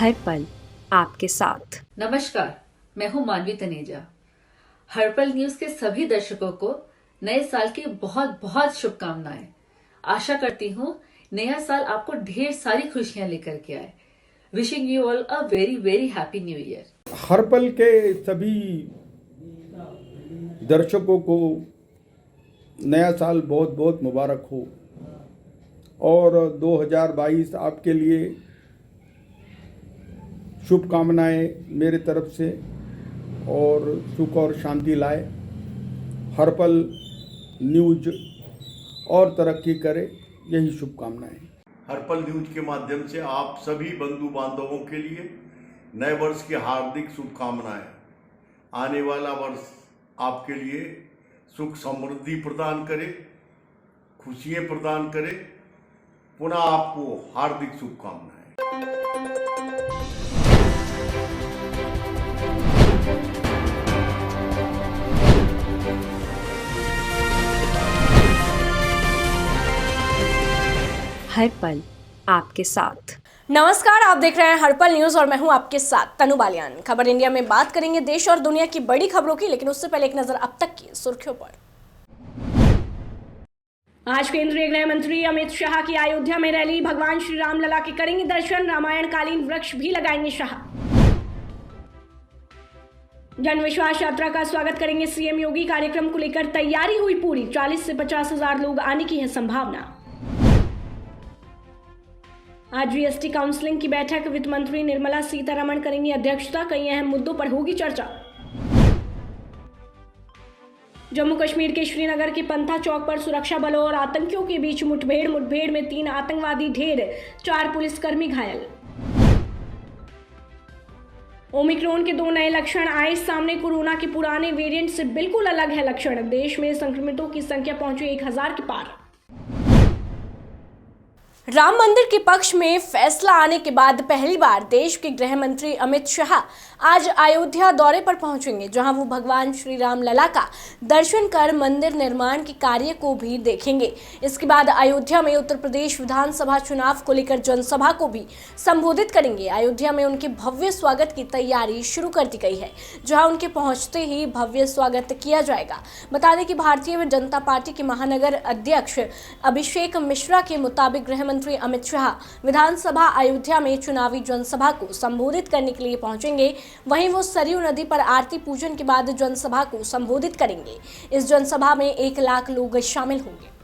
हर पल आपके साथ। नमस्कार, मैं हूं मानवी तनेजा। हर पल न्यूज के सभी दर्शकों को नए साल की बहुत बहुत शुभकामनाएं। आशा करती हूं नया साल आपको ढेर सारी खुशियां लेकर के आए। Wishing you all a very very happy new year. हर पल के सभी दर्शकों को नया साल बहुत बहुत मुबारक हो और 2022 आपके लिए शुभकामनाएं मेरे तरफ से और सुख और शांति लाए। हर पल न्यूज और तरक्की करे, यही शुभकामनाएं। हर पल न्यूज के माध्यम से आप सभी बंधु बांधवों के लिए नए वर्ष की हार्दिक शुभकामनाएं। आने वाला वर्ष आपके लिए सुख समृद्धि प्रदान करे, खुशियां प्रदान करे। पुनः आपको हार्दिक शुभकामनाएं। हर पल आपके साथ। नमस्कार, आप देख रहे हैं हर्पल न्यूज और मैं हूं आपके साथ तनु बालियान। खबर इंडिया में बात करेंगे देश और दुनिया की बड़ी खबरों की, लेकिन उससे पहले एक नजर अब तक की सुर्खियों पर। आज केंद्रीय गृह मंत्री अमित शाह की अयोध्या में रैली, भगवान श्री राम लला के करेंगे दर्शन, रामायण कालीन वृक्ष भी लगाएंगे शाह। जन विश्वास यात्रा का स्वागत करेंगे सीएम योगी, कार्यक्रम को लेकर तैयारी हुई पूरी, 40 से 50 हजार लोग आने की है संभावना। आज जीएसटी काउंसिलिंग की बैठक, वित्त मंत्री निर्मला सीतारमण करेंगी अध्यक्षता, कई अहम मुद्दों पर होगी चर्चा। जम्मू कश्मीर के श्रीनगर के पंथा चौक पर सुरक्षा बलों और आतंकियों के बीच मुठभेड़ में 3 आतंकवादी ढेर, 4 पुलिसकर्मी घायल। ओमिक्रॉन के 2 नए लक्षण आए सामने, कोरोना के पुराने वेरिएंट से बिल्कुल अलग है लक्षण, देश में संक्रमितों की संख्या पहुंची 1000 के पार। राम मंदिर के पक्ष में फैसला आने के बाद पहली बार देश के गृह मंत्री अमित शाह आज अयोध्या दौरे पर पहुंचेंगे, जहां वो भगवान श्री राम लला का दर्शन कर मंदिर निर्माण के कार्य को भी देखेंगे। इसके बाद अयोध्या में उत्तर प्रदेश विधानसभा चुनाव को लेकर जनसभा को भी संबोधित करेंगे। अयोध्या में उनके भव्य स्वागत की तैयारी शुरू कर दी गई है, जहां उनके पहुंचते ही भव्य स्वागत किया जाएगा। बता दें कि भारतीय जनता पार्टी के महानगर अध्यक्ष अभिषेक मिश्रा के मुताबिक गृह मंत्री अमित शाह विधानसभा अयोध्या में चुनावी जनसभा को संबोधित करने के लिए पहुंचेंगे। वहीं वो सरयू नदी पर आरती पूजन के बाद जनसभा को संबोधित करेंगे। इस जनसभा में 1 लाख लोग शामिल होंगे।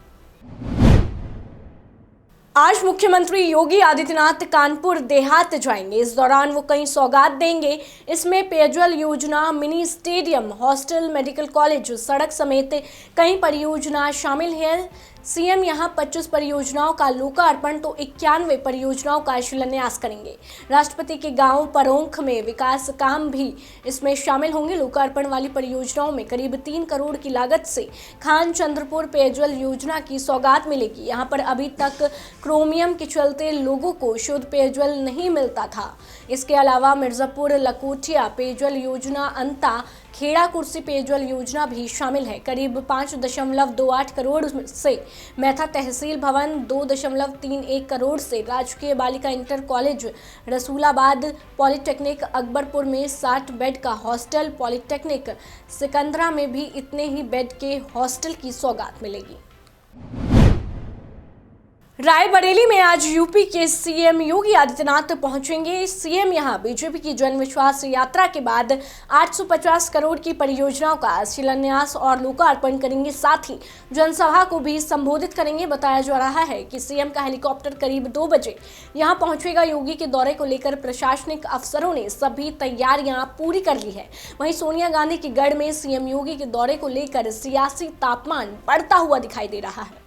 आज मुख्यमंत्री योगी आदित्यनाथ कानपुर देहात जाएंगे। इस दौरान वो कई सौगात देंगे। इसमें पेयजल योजना, mini stadium, hostel, medical college, सड़क समेत कई परियोजना शामिल है। सीएम यहां 25 परियोजनाओं का लोकार्पण तो 91 परियोजनाओं का शिलान्यास करेंगे। राष्ट्रपति के गांव परोंख में विकास काम भी इसमें शामिल होंगे। लोकार्पण वाली परियोजनाओं में करीब 3 करोड़ की लागत से खान चंद्रपुर पेयजल योजना की सौगात मिलेगी। यहां पर अभी तक क्रोमियम के चलते लोगों को शुद्ध पेयजल नहीं मिलता था। इसके अलावा मिर्जापुर लकोटिया पेयजल योजना, अंता खेड़ा कुर्सी पेयजल योजना भी शामिल है। करीब 5.28 करोड़ से मैथा तहसील भवन, 2.31 करोड़ से राजकीय बालिका inter college Rasulabad, polytechnic Akbarpur में 60 बेड का हॉस्टल, पॉलिटेक्निक सिकंदरा में भी इतने ही बेड के हॉस्टल की सौगात मिलेगी। रायबरेली में आज यूपी के सीएम योगी आदित्यनाथ पहुंचेंगे। सीएम यहां बीजेपी की जन विश्वास यात्रा के बाद 850 करोड़ की परियोजनाओं का शिलान्यास और लोकार्पण करेंगे, साथ ही जनसभा को भी संबोधित करेंगे। बताया जा रहा है कि सीएम का हेलीकॉप्टर करीब 2 बजे यहां पहुंचेगा। योगी के दौरे को लेकर प्रशासनिक अफसरों ने सभी तैयारियां पूरी कर ली है। वहीं सोनिया गांधी के गढ़ में सीएम योगी के दौरे को लेकर सियासी तापमान बढ़ता हुआ दिखाई दे रहा है।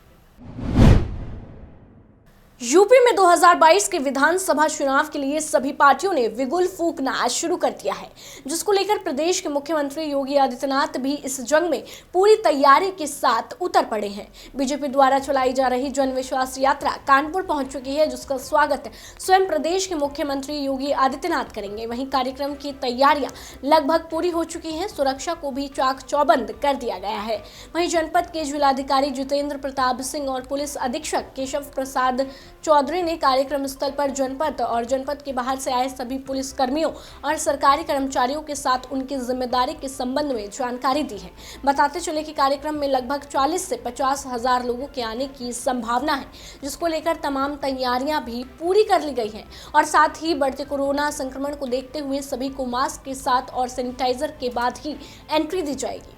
यूपी में 2022 के विधानसभा चुनाव के लिए सभी पार्टियों ने बिगुल फूंकना शुरू कर दिया है, जिसको लेकर प्रदेश के मुख्यमंत्री योगी आदित्यनाथ भी इस जंग में पूरी तैयारी के साथ उतर पड़े हैं। बीजेपी द्वारा चलाई जा रही जन विश्वास यात्रा कानपुर पहुंच चुकी है, जिसका स्वागत स्वयं प्रदेश के मुख्यमंत्री योगी आदित्यनाथ करेंगे। वहीं कार्यक्रम की तैयारियां लगभग पूरी हो चुकी हैं, सुरक्षा को भी चाक चौबंद कर दिया गया है। वहीं जनपद के जिलाधिकारी जितेंद्र प्रताप सिंह और पुलिस अधीक्षक केशव प्रसाद चौधरी ने कार्यक्रम स्थल पर जनपद और जनपद के बाहर से आए सभी पुलिस कर्मियों और सरकारी कर्मचारियों के साथ उनकी जिम्मेदारी के संबंध में जानकारी दी है। बताते चले कि कार्यक्रम में लगभग 40 से 50 हजार लोगों के आने की संभावना है, जिसको लेकर तमाम तैयारियां भी पूरी कर ली गई हैं और साथ ही बढ़ते कोरोना संक्रमण को देखते हुए सभी को मास्क के साथ और सैनिटाइजर के बाद ही एंट्री दी जाएगी।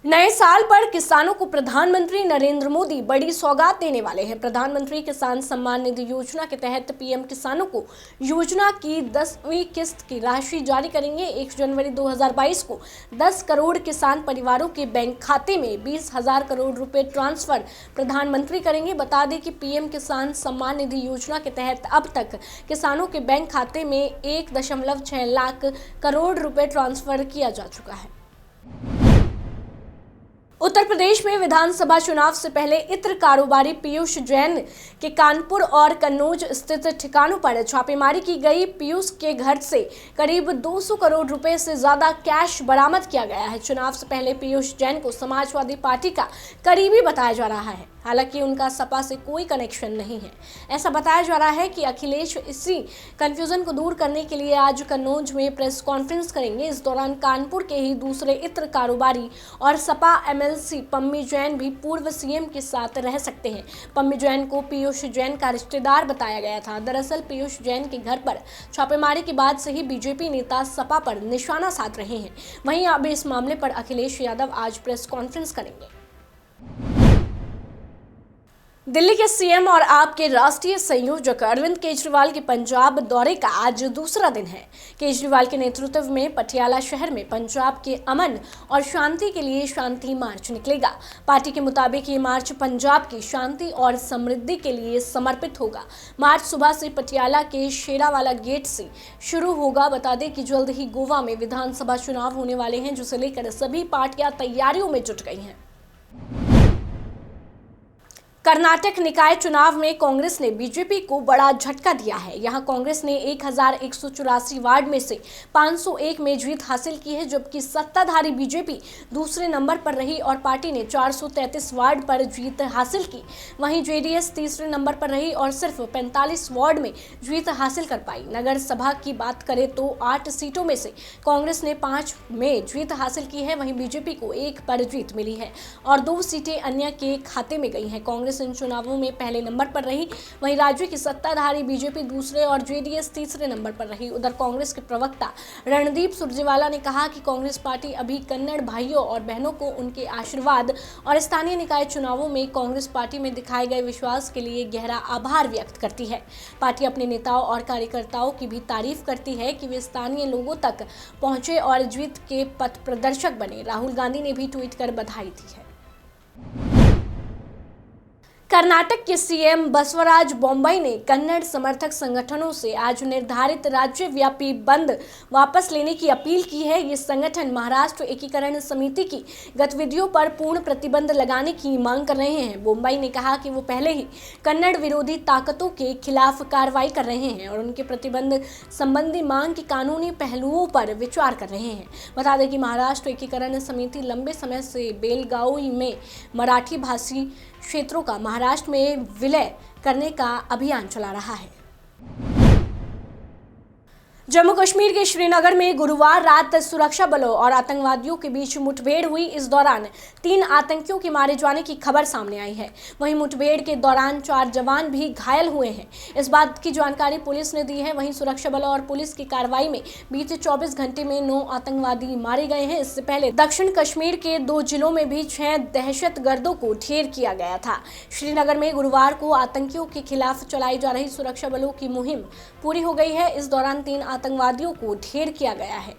नए साल पर किसानों को प्रधानमंत्री नरेंद्र मोदी बड़ी सौगात देने वाले हैं। प्रधानमंत्री किसान सम्मान निधि योजना के तहत पीएम किसानों को योजना की 10वीं किस्त की राशि जारी करेंगे। 1 जनवरी 2022 को 10 करोड़ किसान परिवारों के बैंक खाते में 20,000 करोड़ रुपए ट्रांसफर प्रधानमंत्री करेंगे। बता दें कि पीएम किसान सम्मान निधि योजना के तहत अब तक किसानों के बैंक खाते में 1.6 लाख करोड़ रुपए ट्रांसफर किया जा चुका है। उत्तर प्रदेश में विधानसभा चुनाव से पहले इत्र कारोबारी पीयूष जैन के कानपुर और कन्नौज स्थित ठिकानों पर छापेमारी की गई। पीयूष के घर से करीब 200 करोड़ रुपए से ज्यादा कैश बरामद किया गया है। चुनाव से पहले पीयूष जैन को समाजवादी पार्टी का करीबी बताया जा रहा है, हालांकि उनका सपा से कोई कनेक्शन नहीं है। ऐसा बताया जा रहा है कि अखिलेश इसी कंफ्यूजन को दूर करने के लिए आज कन्नौज में प्रेस कॉन्फ्रेंस करेंगे। इस दौरान कानपुर के ही दूसरे इत्र कारोबारी और सपा एमएलसी पम्मी जैन भी पूर्व सीएम के साथ रह सकते हैं। पम्मी जैन को पीयूष जैन का रिश्तेदार बताया गया था। दरअसल पीयूष जैन के घर पर छापेमारी के बाद से ही बीजेपी नेता सपा पर निशाना साध रहे हैं। वहीं अब इस मामले पर अखिलेश यादव आज प्रेस कॉन्फ्रेंस करेंगे। दिल्ली के सीएम और आप के राष्ट्रीय संयोजक अरविंद केजरीवाल के पंजाब दौरे का आज दूसरा दिन है। केजरीवाल के नेतृत्व में पटियाला शहर में पंजाब के अमन और शांति के लिए शांति मार्च निकलेगा। पार्टी के मुताबिक ये मार्च पंजाब की शांति और समृद्धि के लिए समर्पित होगा। मार्च सुबह से पटियाला के शेरावाला गेट से शुरू होगा। बता दें कि जल्द ही गोवा में विधानसभा चुनाव होने वाले हैं, जिसे लेकर सभी पार्टियां तैयारियों में जुट गई हैं। कर्नाटक निकाय चुनाव में कांग्रेस ने बीजेपी को बड़ा झटका दिया है। यहां कांग्रेस ने 1184 वार्ड में से 501 में जीत हासिल की है, जबकि सत्ताधारी बीजेपी दूसरे नंबर पर रही और पार्टी ने 433 वार्ड पर जीत हासिल की। वहीं जेडीएस तीसरे नंबर पर रही और सिर्फ 45 वार्ड में जीत हासिल कर पाई। नगर सभा की बात करें तो 8 सीटों में से कांग्रेस ने 5 में जीत हासिल की है। वहीं बीजेपी को 1 पर जीत मिली है और 2 सीटें अन्य के खाते में गई हैं। कांग्रेस इन चुनावों में पहले नंबर पर रही। वहीं राज्य की सत्ताधारी बीजेपी दूसरे और जेडीएस तीसरे नंबर पर रही। उधर कांग्रेस के प्रवक्ता रणदीप सुरजेवाला ने कहा कि कांग्रेस पार्टी अभी कन्नड़ भाइयों और बहनों को उनके आशीर्वाद और स्थानीय निकाय चुनावों में कांग्रेस पार्टी में दिखाए गए विश्वास के लिए गहरा आभार व्यक्त करती है। पार्टी अपने नेताओं और कार्यकर्ताओं की भी तारीफ करती है कि वे स्थानीय लोगों तक पहुंचे और जीत के पथ प्रदर्शक बने। राहुल गांधी ने भी ट्वीट कर बधाई दी है। कर्नाटक के सीएम बसवराज बोम्मई ने कन्नड़ समर्थक संगठनों से आज निर्धारित राज्यव्यापी बंद वापस लेने की अपील की है। ये संगठन महाराष्ट्र एकीकरण समिति की गतिविधियों पर पूर्ण प्रतिबंध लगाने की मांग कर रहे हैं। बोम्मई ने कहा कि वो पहले ही कन्नड़ विरोधी ताकतों के खिलाफ कार्रवाई कर रहे हैं और उनके प्रतिबंध संबंधी मांग के कानूनी पहलुओं पर विचार कर रहे हैं। बता दें कि महाराष्ट्र एकीकरण समिति लंबे समय से बेलगावी में मराठी भाषी क्षेत्रों का महाराष्ट्र में विलय करने का अभियान चला रहा है। जम्मू कश्मीर के श्रीनगर में गुरुवार रात सुरक्षा बलों और आतंकवादियों के बीच मुठभेड़ हुई। इस दौरान 3 आतंकियों के मारे जाने की खबर सामने आई है। वहीं मुठभेड़ के दौरान 4 जवान भी घायल हुए हैं। इस बात की जानकारी पुलिस ने दी है। वहीं सुरक्षा बलों और पुलिस की कार्रवाई में बीते 24 घंटे में 9 आतंकवादी मारे गए हैं। इससे पहले दक्षिण कश्मीर के 2 जिलों में भी 6 दहशतगर्दों को ढेर किया गया था। श्रीनगर में गुरुवार को आतंकियों के खिलाफ चलाई जा रही सुरक्षा बलों की मुहिम पूरी हो गई है। इस दौरान 3 आतंकवादियों को ढेर किया गया है।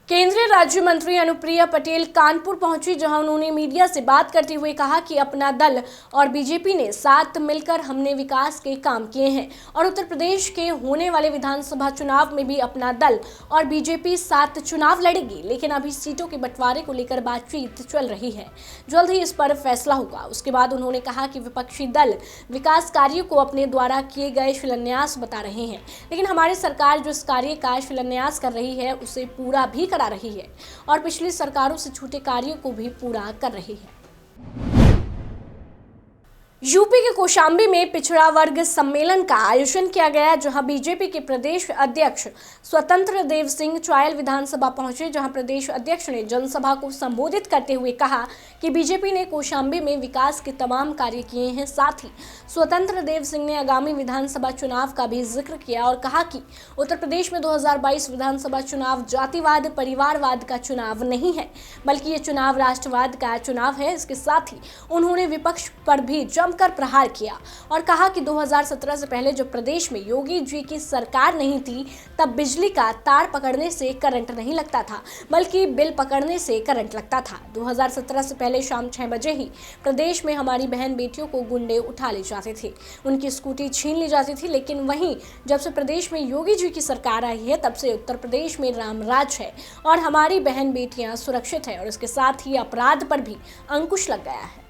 केंद्रीय राज्य मंत्री अनुप्रिया पटेल कानपुर पहुंची, जहां उन्होंने मीडिया से बात करते हुए कहा कि अपना दल और बीजेपी ने साथ मिलकर हमने विकास के काम किए हैं और उत्तर प्रदेश के होने वाले विधानसभा चुनाव में भी अपना दल और बीजेपी साथ चुनाव लड़ेगी, लेकिन अभी सीटों के बंटवारे को लेकर बातचीत चल रही है। जल्द ही इस पर फैसला होगा। उसके बाद उन्होंने कहा कि विपक्षी दल विकास कार्यों को अपने द्वारा किए गए शिलान्यास बता रहे हैं, लेकिन हमारी सरकार जो इस कार्य का शिलान्यास कर रही है उसे पूरा भी करा रही है और पिछली सरकारों से छूटे कार्यों को भी पूरा कर रही है। यूपी के कौशाम्बी में पिछड़ा वर्ग सम्मेलन का आयोजन किया गया, जहां बीजेपी के प्रदेश अध्यक्ष स्वतंत्र देव सिंह चौयल विधानसभा पहुंचे, जहां प्रदेश अध्यक्ष ने जनसभा को संबोधित करते हुए कहा कि बीजेपी ने कौशाम्बी में विकास के तमाम कार्य किए हैं। साथ ही स्वतंत्र देव सिंह ने आगामी विधानसभा चुनाव का भी जिक्र किया और कहा कि उत्तर प्रदेश में 2022 विधानसभा चुनाव जातिवाद परिवारवाद का चुनाव नहीं है, बल्कि ये चुनाव राष्ट्रवाद का चुनाव है। इसके साथ ही उन्होंने विपक्ष पर भी कर प्रहार किया और कहा कि 2017 से पहले जब प्रदेश में योगी जी की सरकार नहीं थी, तब बिजली का तार पकड़ने से करंट नहीं लगता था, बल्कि बिल पकड़ने से करंट लगता था। 2017 से पहले शाम 6 बजे ही प्रदेश में हमारी बहन बेटियों को गुंडे उठा ले जाते थे, उनकी स्कूटी छीन ली जाती थी। लेकिन वहीं जब से प्रदेश में योगी जी की सरकार आई है, तब से उत्तर प्रदेश में राम राज है और हमारी बहन बेटियां सुरक्षित है और इसके साथ ही अपराध पर भी अंकुश लग गया है।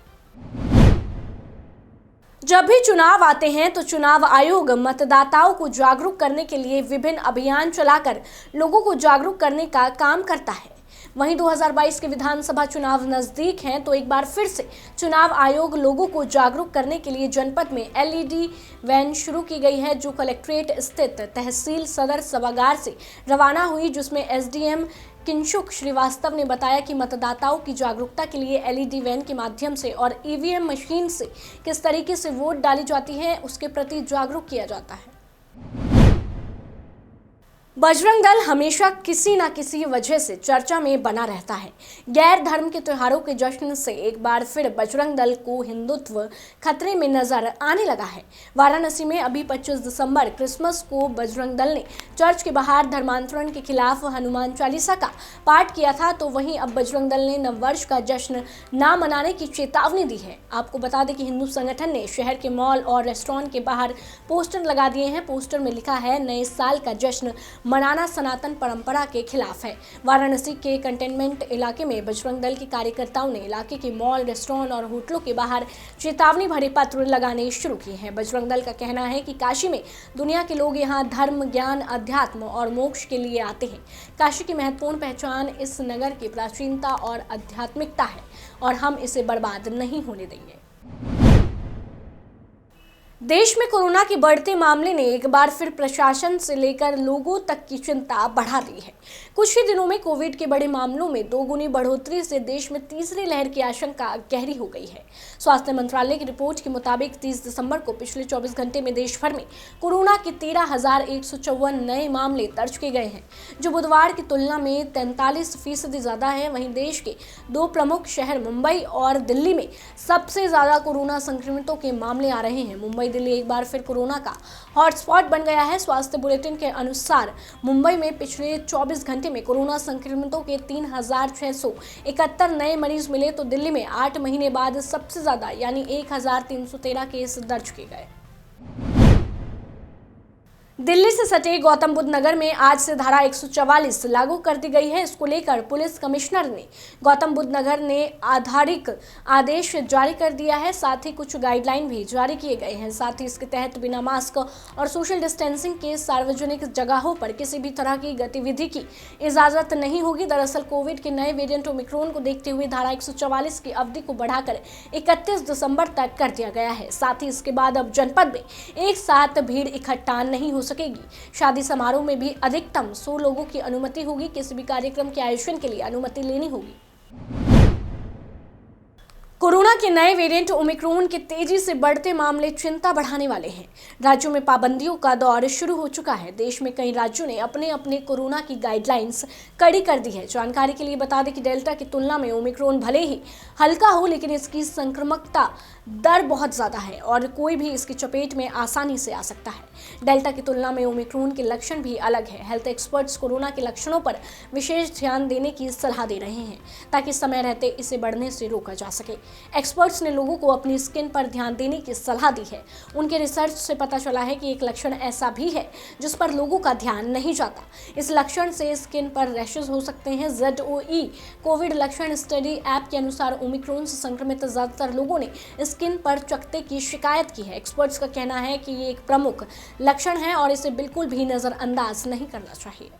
जब भी चुनाव आते हैं तो चुनाव आयोग मतदाताओं को जागरूक करने के लिए विभिन्न अभियान चलाकर लोगों को जागरूक करने का काम करता है। वहीं 2022 के विधानसभा चुनाव नजदीक हैं, तो एक बार फिर से चुनाव आयोग लोगों को जागरूक करने के लिए जनपद में एलईडी वैन शुरू की गई है, जो कलेक्ट्रेट स्थित तहसील सदर सभागार से रवाना हुई, जिसमें एसडीएम किंशुक श्रीवास्तव ने बताया कि मतदाताओं की जागरूकता के लिए एलईडी वैन के माध्यम से और ईवीएम मशीन से किस तरीके से वोट डाली जाती है, उसके प्रति जागरूक किया जाता है। बजरंग दल हमेशा किसी न किसी वजह से चर्चा में बना रहता है। गैर धर्म के त्योहारों के जश्न से एक बार फिर बजरंग दल को हिंदुत्व खतरे में नजर आने लगा है। वाराणसी में अभी 25 दिसंबर क्रिसमस को बजरंग दल ने चर्च के बाहर धर्मांतरण के खिलाफ हनुमान चालीसा का पाठ किया था, तो वहीं अब बजरंग दल ने नववर्ष का जश्न न मनाने की चेतावनी दी है। आपको बता दें कि हिंदू संगठन ने शहर के मॉल और रेस्टोरेंट के बाहर पोस्टर लगा दिए हैं। पोस्टर में लिखा है, नए साल का जश्न मनाना सनातन परंपरा के खिलाफ है। वाराणसी के कंटेनमेंट इलाके में बजरंग दल के कार्यकर्ताओं ने इलाके के मॉल, रेस्टोरेंट और होटलों के बाहर चेतावनी भरे पत्र लगाने शुरू किए हैं। बजरंग दल का कहना है कि काशी में दुनिया के लोग यहां धर्म, ज्ञान, अध्यात्म और मोक्ष के लिए आते हैं। काशी की महत्वपूर्ण पहचान इस नगर की प्राचीनता और आध्यात्मिकता है और हम इसे बर्बाद नहीं होने देंगे। देश में कोरोना के बढ़ते मामले ने एक बार फिर प्रशासन से लेकर लोगों तक की चिंता बढ़ा दी है। कुछ ही दिनों में कोविड के बड़े मामलों में दोगुनी बढ़ोतरी से देश में तीसरी लहर की आशंका गहरी हो गई है। स्वास्थ्य मंत्रालय की रिपोर्ट के मुताबिक 30 दिसंबर को पिछले 24 घंटे में देश भर में कोरोना के 13,154 नए मामले दर्ज किए गए हैं, जो बुधवार की तुलना में 43% ज्यादा है। वहीं देश के दो प्रमुख शहर मुंबई और दिल्ली में सबसे ज्यादा कोरोना संक्रमितों के मामले आ रहे हैं। मुंबई दिल्ली एक बार फिर कोरोना का हॉटस्पॉट बन गया है। स्वास्थ्य बुलेटिन के अनुसार मुंबई में पिछले 24 घंटे में कोरोना संक्रमितों के 3,671 नए मरीज मिले, तो दिल्ली में 8 महीने बाद सबसे ज्यादा यानी 1,313 केस दर्ज किए गए। दिल्ली से सटे गौतम बुद्ध नगर में आज से धारा 144 लागू कर दी गई है। इसको लेकर पुलिस कमिश्नर ने गौतम बुद्ध नगर ने आधिकारिक आदेश जारी कर दिया है। साथ ही कुछ गाइडलाइन भी जारी किए गए हैं। साथ ही इसके तहत बिना मास्क और सोशल डिस्टेंसिंग के सार्वजनिक जगहों पर किसी भी तरह की गतिविधि की इजाजत नहीं होगी। दरअसल कोविड के नए वेरिएंट ओमिक्रॉन को देखते हुए धारा 144 की अवधि को बढ़ाकर 31 दिसंबर तक कर दिया गया है। साथ ही इसके बाद अब जनपद में एक साथ भीड़ इकट्ठा नहीं हो सकेगी। शादी समारोह में भी अधिकतम 100 लोगों की अनुमति होगी। किसी भी कार्यक्रम के आयोजन के लिए अनुमति लेनी होगी। कोरोना के नए वेरिएंट ओमिक्रॉन के तेजी से बढ़ते मामले चिंता बढ़ाने वाले हैं। राज्यों में पाबंदियों का दौर शुरू हो चुका है। देश में कई राज्यों ने अपने अपने कोरोना की गाइडलाइंस कड़ी कर दी है। जानकारी के लिए बता दें कि डेल्टा की तुलना में ओमिक्रॉन भले ही हल्का हो, लेकिन इसकी संक्रमकता दर बहुत ज्यादा है और कोई भी इसकी चपेट में आसानी से आ सकता है। डेल्टा की तुलना में ओमिक्रॉन के लक्षण भी अलग है। हेल्थ एक्सपर्ट्स कोरोना के लक्षणों पर विशेष ध्यान देने की सलाह दे रहे हैं, ताकि समय रहते इसे बढ़ने से रोका जा सके। एक्सपर्ट्स ने लोगों को अपनी स्किन पर ध्यान देने की सलाह दी है। उनके रिसर्च से पता चला है कि एक लक्षण ऐसा भी है जिस पर लोगों का ध्यान नहीं जाता। इस लक्षण से स्किन पर रैशेज हो सकते हैं। ZOE कोविड लक्षण स्टडी ऐप के अनुसार ओमिक्रॉन से संक्रमित ज्यादातर लोगों ने स्किन पर चकत्ते की शिकायत की है। एक्सपर्ट्स का कहना है कि ये एक प्रमुख लक्षण है और इसे बिल्कुल भी नजरअंदाज नहीं करना चाहिए।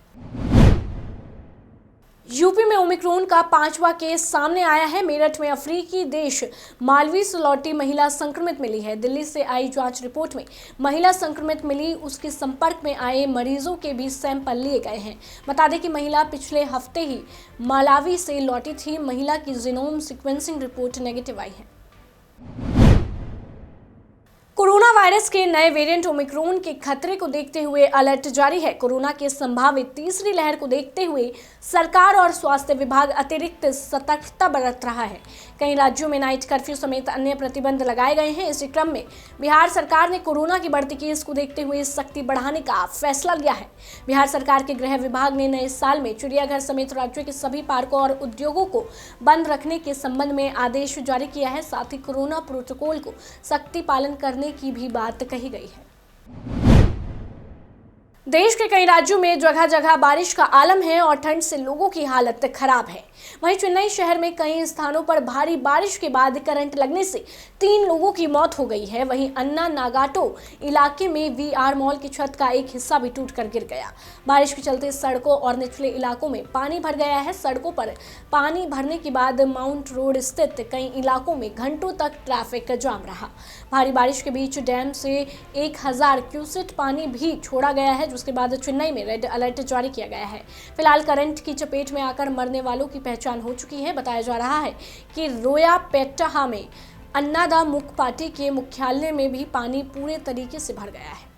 यूपी में ओमिक्रॉन का 5वां केस सामने आया है। मेरठ में अफ्रीकी देश मालवी से लौटी महिला संक्रमित मिली है। दिल्ली से आई जांच रिपोर्ट में महिला संक्रमित मिली, उसके संपर्क में आए मरीजों के भी सैंपल लिए गए हैं। बता दें कि महिला पिछले हफ्ते ही मालावी से लौटी थी। महिला की जीनोम सीक्वेंसिंग रिपोर्ट नेगेटिव आई है। कोरोना वायरस के नए वेरिएंट ओमिक्रॉन के खतरे को देखते हुए अलर्ट जारी है। कोरोना के संभावित तीसरी लहर को देखते हुए सरकार और स्वास्थ्य विभाग अतिरिक्त सतर्कता बरत रहा है। कई राज्यों में नाइट कर्फ्यू समेत अन्य प्रतिबंध लगाए गए हैं। इसी क्रम में बिहार सरकार ने कोरोना की बढ़ती केस को देखते हुए सख्ती बढ़ाने का फैसला लिया है। बिहार सरकार के गृह विभाग ने नए साल में चिड़ियाघर समेत राज्य के सभी पार्कों और उद्योगों को बंद रखने के संबंध में आदेश जारी किया है। साथ ही कोरोना प्रोटोकॉल को सख्ती पालन करने की भी बात कही गई है। देश के कई राज्यों में जगह जगह बारिश का आलम है और ठंड से लोगों की हालत खराब है। वहीं चेन्नई शहर में कई स्थानों पर भारी बारिश के बाद करंट लगने से 3 लोगों की मौत हो गई है। वहीं अन्ना नागाटो इलाके में वीआर मॉल की छत का एक हिस्सा भी टूटकर गिर गया। बारिश के चलते सड़कों और निचले इलाकों में पानी भर गया है। सड़कों पर पानी भरने के बाद माउंट रोड स्थित कई इलाकों में घंटों तक ट्रैफिक जाम रहा। भारी बारिश के बीच डैम से 1000 क्यूसेक पानी भी छोड़ा गया है, जिसके बाद चेन्नई में रेड अलर्ट जारी किया गया है। फिलहाल करंट की चपेट में आकर मरने वालों की पहचान हो चुकी है। बताया जा रहा है कि रोयापेट्टा में अन्नादा मुख पार्टी के मुख्यालय में भी पानी पूरे तरीके से भर गया है।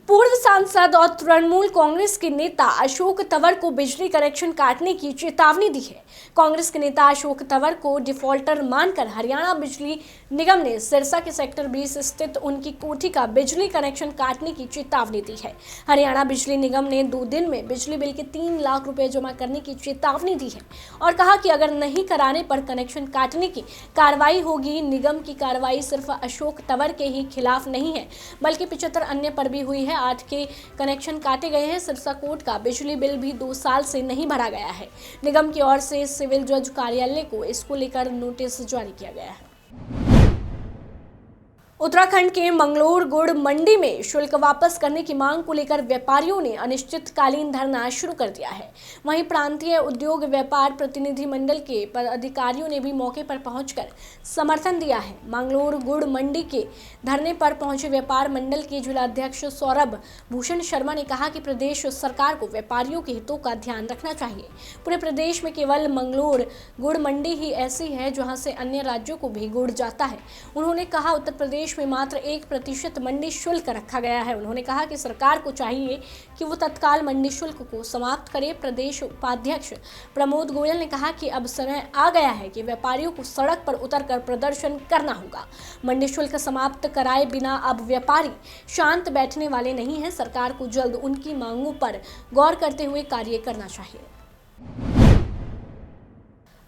पूर्व सांसद और तृणमूल कांग्रेस के नेता अशोक तंवर को बिजली कनेक्शन काटने की चेतावनी दी है। कांग्रेस के नेता अशोक तंवर को डिफॉल्टर मानकर हरियाणा बिजली निगम ने सिरसा के सेक्टर 20 स्थित उनकी कोठी का बिजली कनेक्शन काटने की चेतावनी दी है। हरियाणा बिजली निगम ने 2 दिन में बिजली बिल के 3 लाख रुपए जमा करने की चेतावनी दी है और कहा कि अगर नहीं कराने पर कनेक्शन काटने की कार्रवाई होगी। निगम की कार्रवाई सिर्फ अशोक तंवर के ही खिलाफ नहीं है, बल्कि 75 अन्य पर भी हुई है। 8 के कनेक्शन काटे गए हैं। सिरसा कोर्ट का बिजली बिल भी 2 साल से नहीं भरा गया है। निगम की ओर से सिविल जज कार्यालय को इसको लेकर नोटिस जारी किया गया है। उत्तराखंड के मंगलोर गुड़ मंडी में शुल्क वापस करने की मांग को लेकर व्यापारियों ने अनिश्चितकालीन धरना शुरू कर दिया है। वहीं प्रांतीय उद्योग व्यापार प्रतिनिधि मंडल के अधिकारियों ने भी मौके पर पहुंचकर समर्थन दिया है। मंगलोर गुड़ मंडी के धरने पर पहुंचे व्यापार मंडल के जिलाध्यक्ष सौरभ भूषण शर्मा ने कहा कि प्रदेश सरकार को व्यापारियों के हितों का ध्यान रखना चाहिए। पूरे प्रदेश में केवल मंगलोर गुड़ मंडी ही ऐसी है जहां से अन्य राज्यों को भी गुड़ जाता है। उन्होंने कहा उत्तर प्रदेश में मात्र 1% मंडी शुल्क रखा गया है। उन्होंने कहा कि सरकार को चाहिए कि वो तत्काल मंडी शुल्क को समाप्त करे। प्रदेश उपाध्यक्ष प्रमोद गोयल ने कहा कि अब समय आ गया है कि व्यापारियों को सड़क पर उतरकर प्रदर्शन करना होगा। मंडी शुल्क समाप्त कराए बिना अब व्यापारी शांत बैठने वाले नहीं हैं। सरकार को जल्द उनकी मांगों पर गौर करते हुए कार्य करना चाहिए।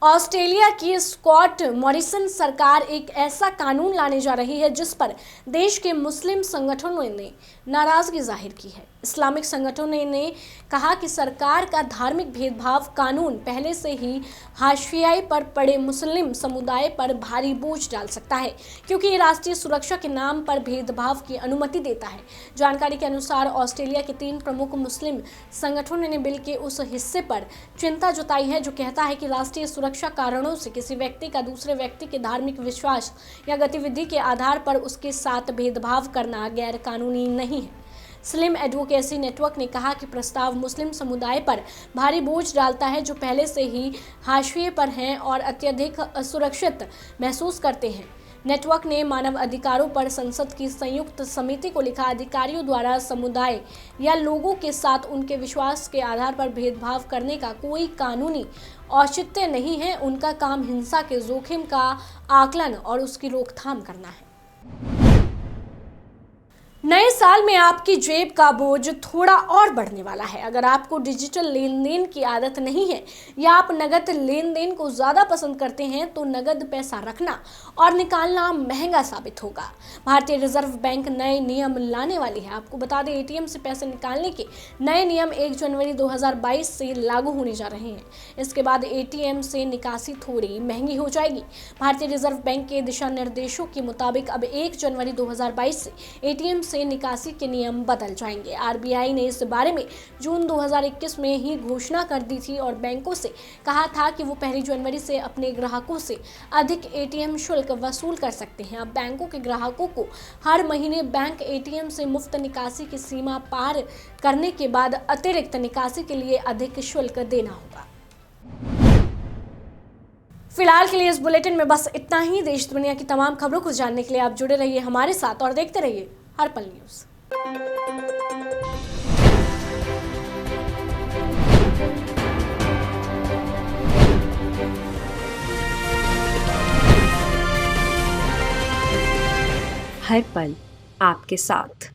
ऑस्ट्रेलिया की स्कॉट मॉरिसन सरकार एक ऐसा कानून लाने जा रही है जिस पर देश के मुस्लिम संगठनों ने नाराजगी जाहिर की है। इस्लामिक संगठनों ने कहा कि सरकार का धार्मिक भेदभाव कानून पहले से ही हाशिए पर पड़े मुस्लिम समुदाय पर भारी बोझ डाल सकता है, क्योंकि ये राष्ट्रीय सुरक्षा के नाम पर भेदभाव की अनुमति देता है। जानकारी के अनुसार ऑस्ट्रेलिया के 3 प्रमुख मुस्लिम संगठनों ने बिल के उस हिस्से पर चिंता जताई है जो कहता है कि राष्ट्रीय सुरक्षा कारणों से किसी व्यक्ति का दूसरे व्यक्ति के धार्मिक विश्वास या गतिविधि के आधार पर उसके साथ भेदभाव करना गैर कानूनी नहीं है। स्लिम एडवोकेसी नेटवर्क ने कहा कि प्रस्ताव मुस्लिम समुदाय पर भारी बोझ डालता है जो पहले से ही हाशिए पर हैं और अत्यधिक असुरक्षित महसूस करते हैं। नेटवर्क ने मानव अधिकारों पर संसद की संयुक्त समिति को लिखा अधिकारियों द्वारा समुदाय या लोगों के साथ उनके विश्वास के आधार पर भेदभाव करने का कोई कानूनी औचित्य नहीं है। उनका काम हिंसा के जोखिम का आकलन और उसकी रोकथाम करना है। नए साल में आपकी जेब का बोझ थोड़ा और बढ़ने वाला है। अगर आपको डिजिटल लेन देन की आदत नहीं है या आप नगद लेन देन को ज़्यादा पसंद करते हैं तो नगद पैसा रखना और निकालना महंगा साबित होगा। भारतीय रिजर्व बैंक नए नियम लाने वाली है। आपको बता दें, एटीएम से पैसे निकालने के नए नियम 1 जनवरी 2022 से लागू होने जा रहे हैं। इसके बाद एटीएम से निकासी थोड़ी महंगी हो जाएगी। भारतीय रिजर्व बैंक के दिशा निर्देशों के मुताबिक अब 1 जनवरी 2022 से एटीएम से से निकासी के नियम बदल जाएंगे। आरबीआई ने इस बारे में जून 2021 में ही घोषणा कर दी थी और बैंकों से कहा था कि वो 1 जनवरी से अपने ग्राहकों से अधिक एटीएम शुल्क वसूल कर सकते हैं। अब बैंकों के ग्राहकों को हर महीने बैंक एटीएम से मुफ्त निकासी की सीमा पार करने के बाद अतिरिक्त निकासी के लिए अधिक शुल्क देना होगा। फिलहाल के लिए इस बुलेटिन में बस इतना ही। देश दुनिया की तमाम खबरों को जानने के लिए आप जुड़े रहिए हमारे साथ और देखते रहिए हर्पल न्यूज। हर पल आपके साथ।